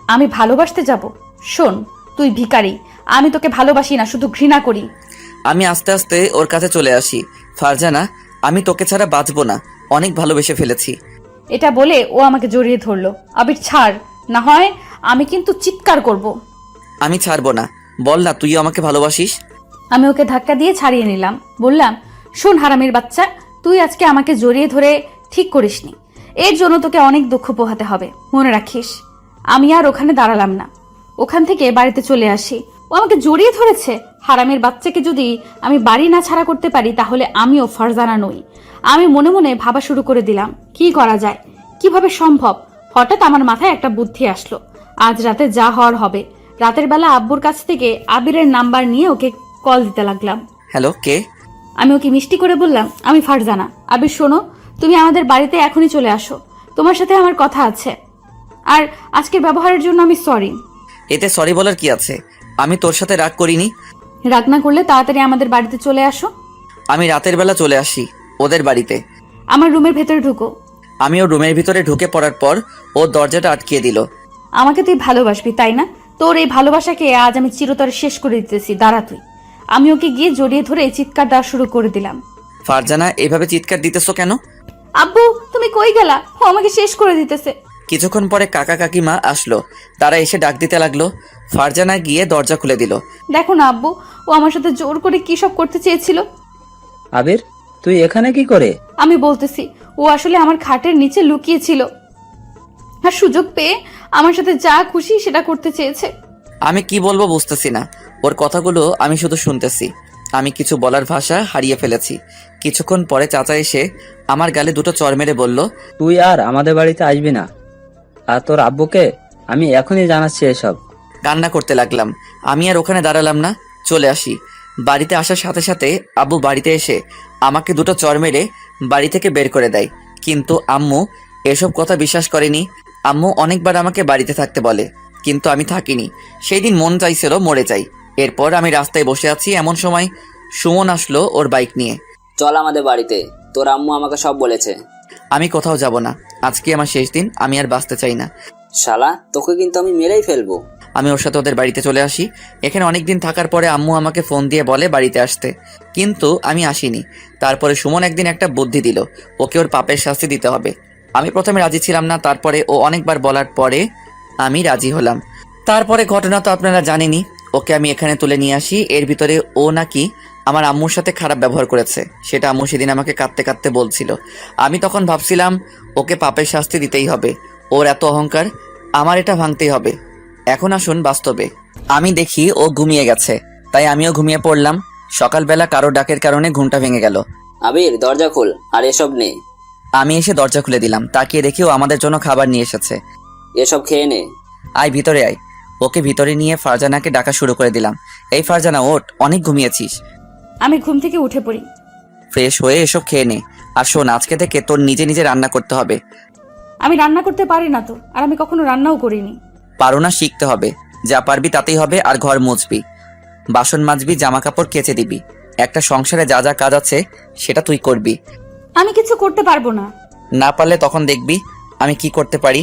আমি ভালোবাসতে যাব? শোন, তুই ভিখারি, আমি তোকে ভালোবাসি না, শুধু ঘৃণা করি। আমি আস্তে আস্তে ওর কাছে চলে আসি। ফারজানা, আমি তোকে ছাড়া বাঁচবো না, অনেক ভালোবেসে ফেলেছি। এটা বলে ও আমাকে জড়িয়ে ধরলো। আবির ছাড়, না হয় আমি কিন্তু চিৎকার করব। আমি ছাড়বো না, বল না তুইও আমাকে ভালোবাসিস। আমি ওকে ধাক্কা দিয়ে ছাড়িয়ে নিলাম। বললাম, শোন হারামির বাচ্চা, তুই আজকে আমাকে জড়িয়ে ধরে ঠিক করিসনি, এর জন্য তোকে অনেক দুঃখ পোহাতে হবে, মনে রাখিস। আমি আর ওখানে দাঁড়ালাম না, ওখান থেকে বাড়িতে চলে আসি। ও আমাকে জড়িয়ে ধরেছে। হারামির বাচ্চাকে যদি আমি বাড়ি না ছাড়া করতে পারি, তাহলে আমিও ফারজানা নই। আমি মনে মনে ভাবা শুরু করে দিলাম, কি করা যায়, কিভাবে সম্ভব। হঠাৎ আমার মাথায় একটা বুদ্ধি আসলো। আজ রাতে যা হওয়ার হবে। রাতের বেলা আব্বুর কাছ থেকে আবিরের নাম্বার নিয়ে ওকে কল দিতে লাগলাম। হ্যালো, কে? আমি ওকে মিষ্টি করে বললাম, আমি ফারজানা। আবির শোনো, তুমি আমাদের বাড়িতে এখনই চলে আসো, তোমার সাথে আমার কথা আছে। আর আজকের ব্যবহারের জন্য আমি সরি। এতে সরি বলার কি আছে? আমি তোর সাথে রাগ করিনি। রাগ না করলে তাড়াতাড়ি আমাদের বাড়িতে চলে আসো। আমি রাতের বেলা চলে আসি ওদের বাড়িতে। আমার রুমের ভেতরে ঢুকো। আমি ওর রুমের ভিতরে ঢুকে পড়ার পর ও দরজাটা আটকিয়ে দিল। আমাকে তুই ভালোবাসবি, তাই না? তোর এই ভালোবাসাকে আজ আমি চিরতরে শেষ করে দিতেছি, দাঁড়া তুই। আমি ওকে গিয়ে জড়িয়ে ধরে চিৎকার দেওয়া শুরু করে দিলাম। ফারজানা, এভাবে চিৎকার দিতেছো কেন? আব্বু, তুমি কই গেলা? ও আমাকে শেষ করে দিতেছে। কিছুক্ষণ পরে কাকা কাকিমা আসলো। তারা এসে ডাক দিতে লাগলো। ফারজানা গিয়ে দরজা খুলে দিল। দেখো না আব্বু, ও আমার সাথে জোর করে কি সব করতে চেয়েছিল। আবির, তুই এখানে কি করে? আমি বলতেছি, ও আসলে আমার খাটের নিচে লুকিয়ে ছিল, আর সুযোগ পেয়ে আমার সাথে যা খুশি সেটা করতে চেয়েছে। আমি কি বলবো বুঝতেছি না। ওর কথাগুলো আমি শুধু শুনতেছি। আমি কিছু বলার ভাষা হারিয়ে ফেলেছি। কিছুক্ষণ পরে চাচা এসে আমার গালে দুটো চড় মেরে বলল, তুই আর আমাদের বাড়িতে আসবি না। আর তোর আব্বুকে আমি এখনই জানাচ্ছি এসব। কান্না করতে লাগলাম। আমি আর ওখানে দাঁড়ালাম না, চলে আসি। বাড়িতে আসার সাথে সাথে আব্বু বাড়িতে এসে আমাকে দুটো চড় মেরে বাড়ি থেকে বের করে দেয়। কিন্তু আম্মু এসব কথা বিশ্বাস করেনি। আম্মু অনেকবার আমাকে বাড়িতে থাকতে বলে, কিন্তু আমি থাকিনি। সেই দিন মন চাইছিল মরে যাই। এরপর আমি রাস্তায় বসে আছি, এমন সময় সুমন আসলো ওর বাইক নিয়ে। চল আমাদের বাড়িতে, তোর আম্মু আমাকে সব বলেছে। আমি কোথাও যাব না, আজকে আমার শেষ দিন, আমি আর বাঁচতে চাই না। শালা, তোকে কিন্তু আমি মেরেই ফেলবো। আমি ওর সাথে ওদের বাড়িতে চলে আসি। এখানে অনেকদিন থাকার পরে আম্মু আমাকে ফোন দিয়ে বলে বাড়িতে আসতে, কিন্তু আমি আসিনি। তারপরে সুমন একদিন একটা বুদ্ধি দিল, ওকে ওর পাপের শাস্তি দিতে হবে। আমি প্রথমে রাজি ছিলাম না, তারপরে ও অনেকবার বলার পরে আমি রাজি হলাম। তারপরে ঘটনা তো আপনারা জানেনই। ওকে আমি এখানে তুলে নিয়ে আসি। এর ভিতরে ও নাকি আমার আম্মুর সাথে খারাপ ব্যবহার করেছে, সেটা আম্মু সেদিন আমাকে কাঁদতে কাঁদতে বলছিল। আমি তখন ভাবছিলাম ওকে পাপের শাস্তি দিতেই হবে, ওর এত অহংকার, আমার এটা ভাঙতেই হবে। এখন আসুন বাস্তবে। আমি দেখি ও ঘুমিয়ে গেছে, তাই আমিও ঘুমিয়ে পড়লাম। সকালবেলা কারো ডাকের কারণে ঘুমটা ভেঙে গেল। আবির, দরজা খোল আর এসব নে। আমি এসে দরজা খুলে দিলাম। তাকিয়ে দেখি ও আমাদের জন্য খাবার নিয়ে এসেছে। এসব খেয়ে নে। আয় ভিতরে আয়। ওকে ভিতরে নিয়ে ফারজানাকে ডাকা শুরু করে দিলাম। এই ফারজানা, ওঠ, অনেক ঘুমিয়েছিস। আমি ঘুম থেকে উঠে পড়ি। ফ্রেশ হয়ে এসব খেয়ে নে। আর শোন, আজকে থেকে তোর নিজে নিজে রান্না করতে হবে। আমি রান্না করতে পারি না তো, আর আমি কখনো রান্নাও করিনি। পারো না, শিখতে হবে। যা পারবি তাতেই হবে। আর ঘর মুছবি, বাসন মাজবি, জামা কাপড় কেচে দিবি। একটা সংসারে যা যা কাজ আছে সেটা তুই করবি। আমি কিছু করতে পারবো না। না পারলে তখন দেখবি আমি কি করতে পারি।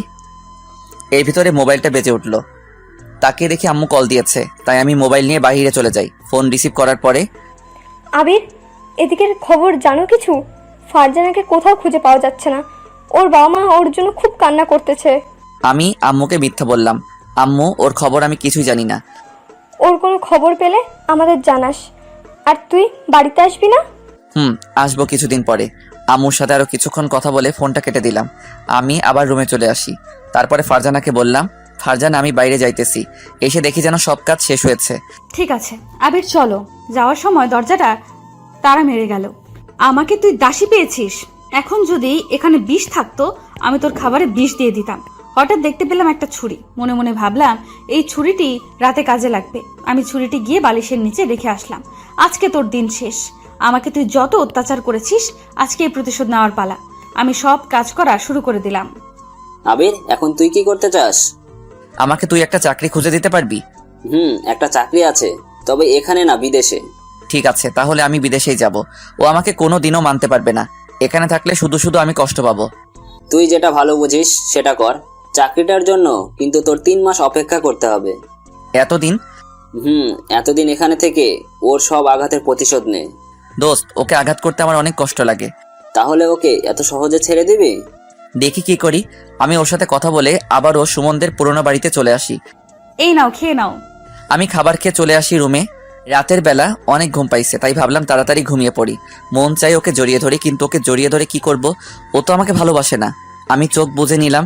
এর ভিতরে মোবাইলটা বেজে উঠল। তাকে দেখি আম্মু কল দিয়েছে, তাই আমি মোবাইল নিয়ে বাইরে চলে যাই। ফোন রিসিভ করার পরে, আবির, এদিকের খবর জানো কিছু? ফারজানাকে কোথাও খুঁজে পাওয়া যাচ্ছে না। ওর বাবা মা ওর জন্য খুব কান্না করতেছে। আমি আম্মুকে মিথ্যা বললাম, আম্মু ওর খবর আমি কিছুই জানি না। ওর কোনো খবর পেলে আমাদের জানাস। আর তুই বাড়িতে আসবি না? আসবো কিছুদিন পরে। আম্মুর সাথে আরো কিছুক্ষণ কথা বলে ফোনটা কেটে দিলাম। আমি আবার রুমে চলে আসি। তারপরে ফারজানাকে বললাম, ফারজানা আমি বাইরে যাইতেছি, এসে দেখি যেন সব কাজ শেষ হয়েছে। ঠিক আছে আবির, চলো। যাওয়ার সময় দরজাটা তারা মেরে গেল। আমাকে তুই দাসী পেয়েছিস। এখন যদি এখানে বিষ থাকতো, আমি তোর খাবারে বিষ দিয়ে দিতাম। হঠাৎ দেখতে পেলাম একটা ছুরি, মনে মনে ভাবলাম এই ছুরিটি রাতে কাজে লাগবে। আমি ছুরিটি গিয়ে বালিশের নিচে রেখে আসলাম। আজকে তোর দিন শেষ। আমাকে তুই যত অত্যাচার করেছিস, আজকে এই প্রতিশোধ নেওয়ার পালা। আমি সব কাজ করা শুরু করে দিলাম। আবির, এখন তুই কি করতে চাস? আমাকে তুই একটা চাকরি খুঁজে দিতে পারবি? একটা চাকরি আছে, তবে এখানে না, বিদেশে। ঠিক আছে, তাহলে আমি বিদেশেই যাব। ও আমাকে কোনো দিনও মানতে পারবে না। এখানে থাকলে শুধু শুধু আমি কষ্ট পাবো। তুই যেটা ভালো বুঝিস সেটা কর। চাকরিটার জন্য কিন্তু তোর 3 মাস অপেক্ষা করতে হবে। এতদিন? এতদিন এখানে থেকে ওর সব আঘাতের প্রতিশোধ নে। দোস্ত, ওকে আঘাত করতে আমার অনেক কষ্ট লাগে। তাহলে ওকে এত সহজে ছেড়ে দিবি? দেখি কি করি। আমি ওর সাথে কথা বলে আবারও সুমনদের পুরোনো বাড়িতে চলে আসি। এই নাও, খেয়ে নাও। আমি খাবার খেয়ে চলে আসি রুমে। রাতের বেলা অনেক ঘুম পাইছে, তাই ভাবলাম তাড়াতাড়ি ঘুমিয়ে পড়ি। মন চাই ওকে জড়িয়ে ধরি, কিন্তু ওকে জড়িয়ে ধরে কি করব? ও তো আমাকে ভালোবাসে না। আমি চোখ বুজে নিলাম।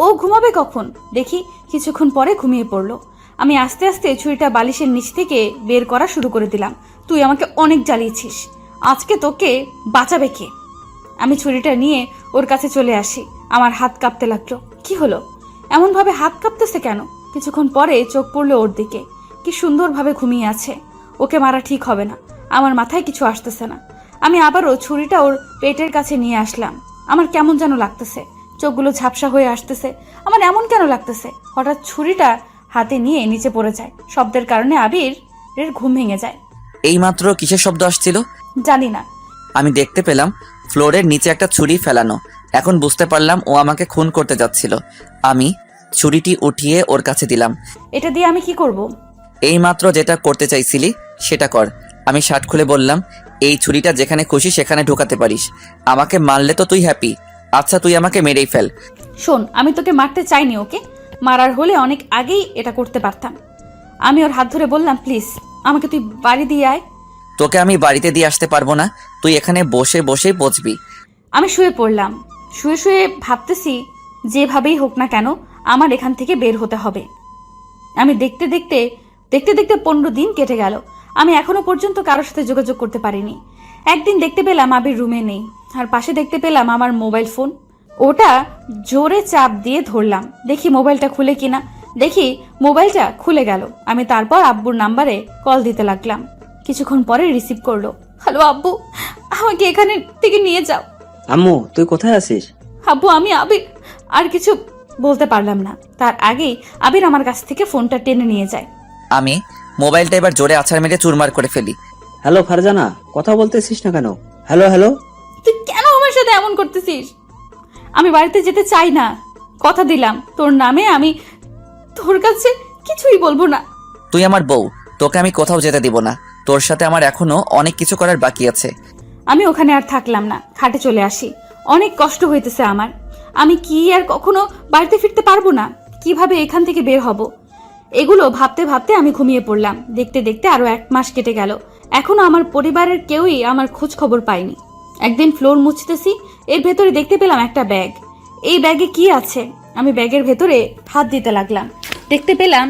ও ঘুমাবে কখন? দেখি কিছুক্ষণ পরে ঘুমিয়ে পড়লো। আমি আস্তে আস্তে ছুরিটা বালিশের নিচ থেকে বের করা শুরু করে দিলাম। তুই আমাকে অনেক জ্বালিয়েছিস, আজকে তোকে বাঁচাবে কে? আমি ছুরিটা নিয়ে ওর কাছে চলে আসি। আমার হাত কাঁপতে লাগলো। কি হলো? এমনভাবে হাত কাঁপতেছে কেন? কিছুক্ষণ পরে চোখ পড়লো ওর দিকে। কি সুন্দরভাবে ঘুমিয়ে আছে। ওকে মারা ঠিক হবে না। আমার মাথায় কিছু আসতেছে না। আমি আবারও ছুরিটা ওর পেটের কাছে নিয়ে আসলাম। আমার কেমন যেন লাগতেছে, চোখগুলো ঝাপসা হয়ে আসতেছে। আমার এমন কেন লাগতেছে? হঠাৎ ছুরিটা হাতে নিয়ে নিচে পড়ে যায়। শব্দের কারণে আবিরের ঘুম ভেঙে যায়। এইমাত্র কিসের শব্দ আসছিল জানি না। আমি দেখতে পেলাম ফ্লোরের নিচে একটা ছুরি ফেলানো। এখন বুঝতে পারলাম ও আমাকে খুন করতে যাচ্ছিল। আমি ছুরিটি উঠিয়ে ওর কাছে দিলাম। এটা দিয়ে আমি কি করব? এইমাত্র যেটা করতে চাইছিলি সেটা কর। আমি শার্ট খুলে বললাম, এই ছুরিটা যেখানে খুশি সেখানে ঢোকাতে পারিস। আমাকে মারলে তো তুই হ্যাপি। আচ্ছা, তুই আমাকে মেরেই ফেল। শোন, আমি তোকে মারতে চাইনি। ওকে মারার হলে অনেক আগেই এটা করতে পারতাম। আমি ওর হাত ধরে বললাম, প্লিজ আমাকে তুই বাড়ি দিয়ে আয়। তোকে আমি বাড়িতে দিয়ে আসতে পারবো না, তুই এখানে বসে বসেই পচবি। আমি শুয়ে পড়লাম। শুয়ে শুয়ে ভাবতেছি, যেভাবেই হোক না কেন আমার এখান থেকে বের হতে হবে। আমি দেখতে দেখতে 15 দিন কেটে গেল। আমি এখনো পর্যন্ত কারোর সাথে যোগাযোগ করতে পারিনি। একদিন দেখতে পেলাম আবির রুমে নেই, আর পাশে দেখতে পেলাম আমার মোবাইল ফোন। ওটা জোরে চাপ দিয়ে ধরলাম, দেখি মোবাইলটা খুলে কিনা। দেখি মোবাইলটা খুলে গেল। আমি তারপর আব্বুর নাম্বারে কল দিতে লাগলাম। কিছুক্ষণ পরে রিসিভ করলো। হ্যালো আব্বু, আমাকে এখানে থেকে নিয়ে যাও। আম্মু, তুই কোথায় আছিস? আব্বু, আমি আবির। আর কিছু বলতে পারলাম না। তার আগেই আবির আমার কাছ থেকে ফোনটা টেনে নিয়ে যায়। আমি মোবাইলটা এবার জোরে আছাড় মেরে চুরমার করে ফেলি। হ্যালো ফারজানা, কথা বলতেছিস না কেন? Hello hello. তুই কেন আমার সাথে এমন করতেছিস? আমি বাড়িতে যেতে চাই না। কথা দিলাম তোর নামে আমি তোর কাছে কিছুই বলবো না। তুই আমার বউ, তোকে আমি কোথাও যেতে দিব না। তোর সাথে আমার এখনো অনেক কিছু করার বাকি আছে। আমি ওখানে আর থাকলাম না, খাটে চলে আসি। অনেক কষ্ট হইতেছে আমার। আমি কি আর কখনো বাড়িতে ফিরতে পারবো না? কিভাবে এখান থেকে বের হব? এগুলো ভাবতে ভাবতে আমি ঘুমিয়ে পড়লাম। দেখতে দেখতে আরো 1 মাস কেটে গেল। এখনো আমার পরিবারের কেউই আমার খোঁজ খবর পায়নি। একদিন ফ্লোর মুছতেছি, এর ভেতরে দেখতে পেলাম একটা ব্যাগ। এই ব্যাগে কি আছে? আমি ব্যাগের ভেতরে হাত দিতে লাগলাম। দেখতে পেলাম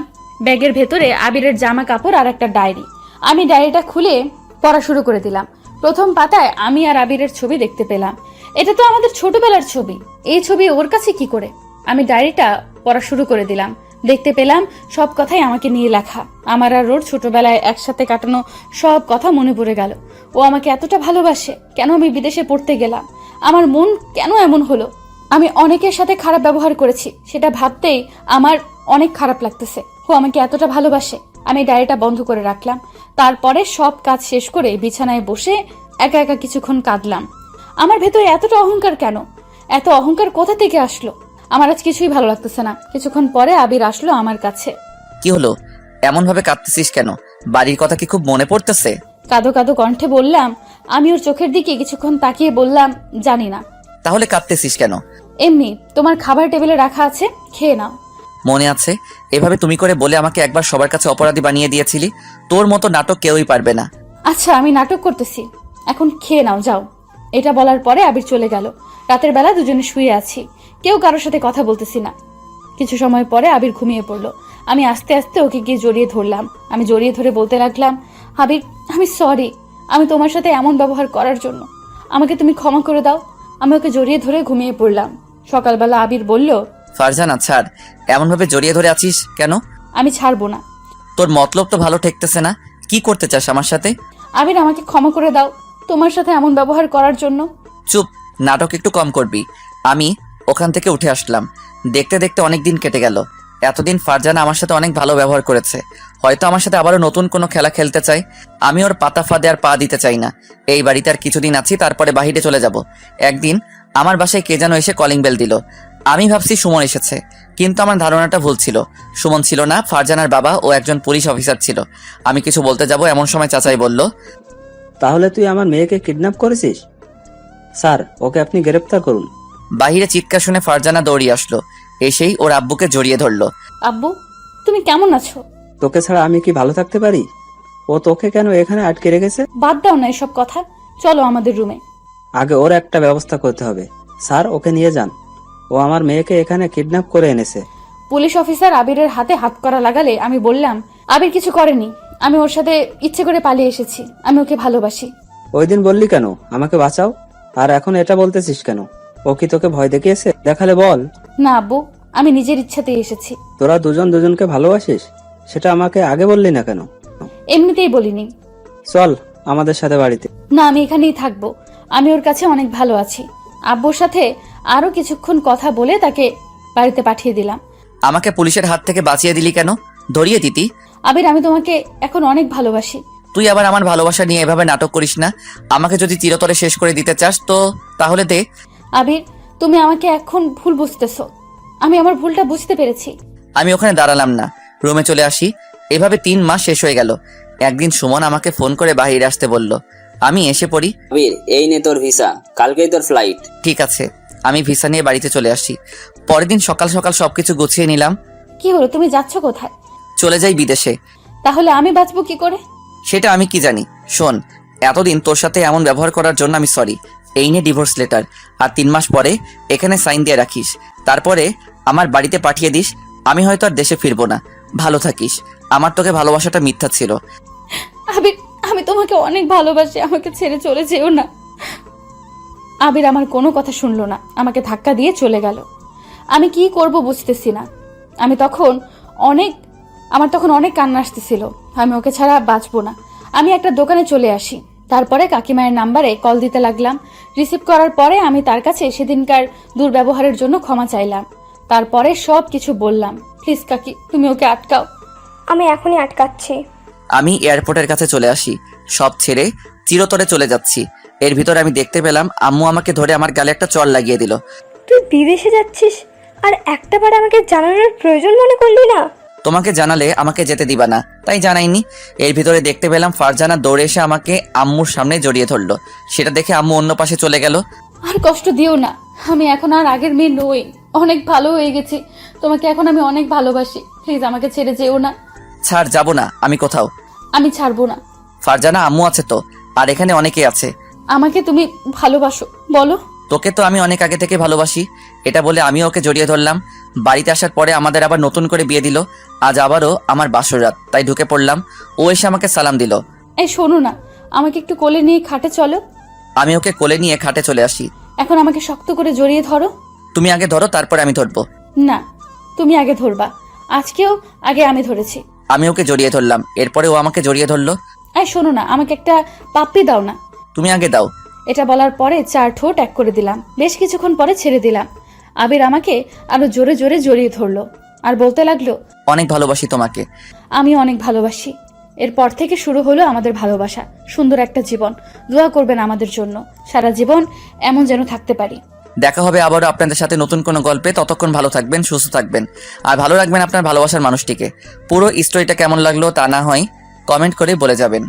ব্যাগের ভেতরে আবিরের জামা কাপড় আর একটা ডায়েরি। আমি ডায়েরিটা খুলে পড়া শুরু করে দিলাম। প্রথম পাতায় আমি আর আবিরের ছবি দেখতে পেলাম। এটা তো আমাদের ছোটবেলার ছবি। এই ছবি ওর কাছে কি করে? আমি ডায়েরিটা পড়া শুরু করে দিলাম। দেখতে পেলাম সব কথাই আমাকে নিয়ে লেখা। আমার আর ওর ছোটবেলায় একসাথে কাটানো সব কথা মনে পড়ে গেল। ও আমাকে এতটা ভালোবাসে কেন? আমি বিদেশে পড়তে গেলাম, আমার মন কেন এমন হলো? আমি অনেকের সাথে খারাপ ব্যবহার করেছি, সেটা ভাবতেই আমার অনেক খারাপ লাগতেছে। ও আমাকে এতটা ভালোবাসে। আমি ডায়েরিটা বন্ধ করে রাখলাম। তারপরে সব কাজ শেষ করে বিছানায় বসে একা একা কিছুক্ষণ কাঁদলাম। আমার ভেতরে এতটা অহংকার কেন? এত অহংকার কোথা থেকে আসলো? আমার আজ কিছুই ভালো লাগতেছে না। কিছুক্ষণ পরে আবির আসলো আমার কাছে। কি হলো, এমনভাবে কাঁদতেছিস কেন? বাড়ির কথা কি খুব মনে পড়তেছে? কাঁদো কাঁদো কণ্ঠে বললাম। আমি ওর চোখের দিকে কিছুক্ষণ তাকিয়ে বললাম, জানি না। তাহলে কাঁদতেছিস কেন? এমনি, তোমার খাবার টেবিলে রাখা আছে, খেয়ে নাও। মনে আছে এভাবে তুমি করে বলে আমাকে একবার সবার কাছে অপরাধী বানিয়ে দিয়েছিলি? তোর মতো নাটক কেউই পারবে না। আচ্ছা, আমি নাটক করতেছি, এখন খেয়ে নাও, যাও। এটা বলার পরে আবির চলে গেল। রাতের বেলা দুজনে শুয়ে আছি, কেউ কারোর সাথে কথা বলতেছি না। কিছু সময় পরে আবির ঘুমিয়ে পড়লো। আমি আস্তে আস্তে ওকে গিয়ে জড়িয়ে ধরলাম। আমি জড়িয়ে ধরে বলতে লাগলাম, আবির, আমি সরি, আমি তোমার সাথে এমন ব্যবহার করার জন্য। আমাকে তুমি ক্ষমা করে দাও। আমি ওকে জড়িয়ে ধরে ঘুমিয়ে পড়লাম। সকালবেলা আবির বলল, ফারজানা ছাড়, এমনভাবে জড়িয়ে ধরে আছিস কেন? আমি ছাড়বো না। তোর মতলব তো ভালো ঠেকতেছে না। কি করতে চাস আমার সাথে? আবির, আমাকে ক্ষমা করে দাও তোমার সাথে এমন ব্যবহার করার জন্য। চুপ, নাটক একটু কম করবি। আমি ওখান থেকে উঠে আসলাম। দেখতে দেখতে অনেক দিন কেটে গেল। এতদিন ফারজানা আমার সাথে অনেক ভালো ব্যবহার করেছে। হয়তো আমার সাথে আবারও নতুন কোনো খেলা খেলতে চায়। আমি ওর পাতা ফাঁদে আর পা দিতে চাই না। এই বাড়িতে আর কিছুদিন আছি, তারপরে বাহিরে চলে যাব। একদিন আমার বাসায় কে যেন এসে কলিং বেল দিল। আমি ভাবছি সুমন এসেছে, কিন্তু আমার ধারণাটা ভুল ছিল। সুমন ছিল না, ফারজানার বাবা ও একজন পুলিশ অফিসার ছিল। আমি কিছু বলতে যাব এমন সময় চাচাই বলল, তাহলে তুই আমার মেয়েকে কিডন্যাপ করেছিস? স্যার, ওকে আপনি গ্রেপ্তার করুন। বাহিরে চিৎকার শুনে ফারজানা দৌড়িয়ে আসলো। এসেই ওর আব্বুকে জড়িয়ে ধরলো। আব্বু, তুমি কেমন আছো? তোকে ছাড়া আমি কি ভালো থাকতে পারি? ও তোকে কেন এখানে আটকে রেখেছে? বাদ দাও না এসব কথা, চলো আমাদের রুমে। আগে ওর একটা ব্যবস্থা করতে হবে। স্যার, ওকে নিয়ে যান। ও আমার মেয়েকে এখানে কিডন্যাপ করে এনেছে। পুলিশ অফিসার আবিরের হাতে হাত করা লাগালে আমি বললাম, আবির কিছু করেনি, আমি ওর সাথে ইচ্ছে করে পালিয়ে এসেছি, আমি ওকে ভালোবাসি। ওই দিন বললি কেন আমাকে বাঁচাও, আর এখন এটা বলতেছিস কেন? ও কি তোকে ভয় দেখিয়েছে? দেখালে বল। না আব্বু, আমি নিজের ইচ্ছাতেই এসেছি। তোরা দুজন দুজনকে ভালোবাসিস, সেটা আমাকে আগে বললি না কেন? এমনিতেই বলিনি। চল আমাদের সাথে বাড়িতে। না, আমি এখানেই থাকবো, আমি ওর কাছে অনেক ভালো আছি। আব্বুর সাথে আরো কিছুক্ষণ কথা বলে তাকে বাড়িতে পাঠিয়ে দিলাম। আমাকে পুলিশের হাত থেকে বাঁচিয়ে দিলি কেন? ধরিয়ে দিতি। আবির, আমি তোমাকে এখন অনেক ভালোবাসি। তুই আবার আমার ভালোবাসা নিয়ে এভাবে নাটক করিস না। আমাকে যদি চিরতরে শেষ করে দিতে চাস তো তাহলে দে। আবির, তুমি আমাকে এখন ভুল বুঝতেছো। আমি আমার ভুলটা বুঝতে পেরেছি। আমি ওখানে দাঁড়ালাম না, রুমে চলে আসি। এভাবে 3 মাস শেষ হয়ে গেল। একদিন সুমন আমাকে ফোন করে বাইরে আসতে বলল। আমি এসে পড়ি। আবির, এই নে তোর ভিসা, কালকেই তোর ফ্লাইট। ঠিক আছে, আমি ভিসা নিয়ে বাড়িতে চলে আসি। পরের দিন সকাল সকাল সবকিছু গুছিয়ে নিলাম। কি হলো, তুমি যাচ্ছ কোথায়? চলে যাই বিদেশে। তাহলে আমি বাঁচবো কি করে? সেটা আমি কি জানি। শোন, এতদিন তোর সাথে এমন ব্যবহার করার জন্য আমি সরি। এই নে ডিভোর্স লেটার, আর 3 মাস পরে এখানে সাইন দিয়ে রাখিস। তারপরে আমার বাড়িতে পাঠিয়ে দিস। আমি হয়তো আর দেশে ফিরবো না। ভালো থাকিস। আমার তোকে ভালোবাসাটা মিথ্যা ছিল। আবির, আমি তোমাকে অনেক ভালোবাসি, আমাকে ছেড়ে চলে যেও না। আবির আমার কোনো কথা শুনলো না, আমাকে ধাক্কা দিয়ে চলে গেল। আমি কি করব বুঝতেছি না। আমার তখন অনেক কান্না আসতেছিল। আমি ওকে ছাড়া বাঁচবো না। আমি একটা দোকানে চলে আসি, তারপরে কাকিমায়ের নাম্বারে কল দিতে লাগলাম। রিসিভ করার পরে আমি তার কাছে সেদিনকার দুর্ব্যবহারের জন্য ক্ষমা চাইলাম। তারপরে সব কিছু বললাম। প্লিজ কাকি, তুমি ওকে আটকাও। আমি এখনই আটকাচ্ছি। আমি এয়ারপোর্টের কাছে চলে আসি। সব ছেড়ে চিরতরে চলে যাচ্ছি। এর ভিতরে আমি দেখতে পেলাম আম্মু আমাকে ধরে আমার গালে একটা চড় লাগিয়ে দিল। তুই বিদেশে যাচ্ছিস আর একটাবার আমাকে জানানোর প্রয়োজন মনে করলি না? তোমাকে জানালে আমাকে যেতে দিবা না, তাই জানাইনি। এর ভিতরে দেখতে পেলাম ফারজানা দৌড়ে এসে আমাকে আম্মুর সামনে জড়িয়ে ধরলো। সেটা দেখে আম্মু অন্য পাশে চলে গেল। আর কষ্ট দিও না, আমি এখন আর আগের মেয়ে নই, অনেক ভালো হয়ে গেছি। তোমাকে এখন আমি অনেক ভালোবাসি, প্লিজ আমাকে ছেড়ে যেও না। ছাড়, যাবো না আমি কোথাও। আমি ছাড়বো না। ফারজানা, আম্মু আছে তো, আর এখানে অনেকেই আছে। আমাকে তুমি ভালোবাসো বলো। তোকে তো আমি অনেক আগে থেকে ভালোবাসি। এটা বলে আমি ওকে জড়িয়ে ধরলাম। বাড়িতে আসার পরে আমাদের আবার নতুন করে বিয়ে দিল। আজ আবারও আমার বাসর রাত, তাই ঢুকে পড়লাম। ও এসে আমাকে সালাম দিল। এই শোনো না, আমাকে একটু কোলে নিয়ে খাটে চলো। আমি ওকে কোলে নিয়ে খাটে চলে আসি। এখন আমাকে শক্ত করে জড়িয়ে ধরো। তুমি আগে ধরো, তারপরে আমি ধরবো। না, তুমি আগে ধরবা। আজকেও আগে আমি ধরেছি। আমি ওকে জড়িয়ে ধরলাম, এরপরে ও আমাকে জড়িয়ে ধরলো। এই শোনো না, আমাকে একটা পাপ্পি দাও না। তুমি আগে দাও। এটা বলার পরে 4 ঠোঁট এক করে দিলাম। বেশ কিছুক্ষণ পরে ছেড়ে দিলাম। আবির আমাকে আরো জোরে জোরে জড়িয়ে ধরলো আর বলতে লাগলো, অনেক ভালোবাসি তোমাকে। আমি অনেক ভালোবাসি। এরপর থেকে শুরু হলো আমাদের ভালোবাসা। সুন্দর একটা জীবন। দোয়া করবেন আমাদের জন্য, সারা জীবন এমন যেন থাকতে পারি। দেখা হবে আবারও আপনাদের সাথে নতুন কোনো গল্পে। ততক্ষণ ভালো থাকবেন, সুস্থ থাকবেন, আর ভালো রাখবেন আপনার ভালোবাসার মানুষটিকে। পুরো স্টোরিটা কেমন লাগলো তা না হয় কমেন্ট করে বলে যাবেন।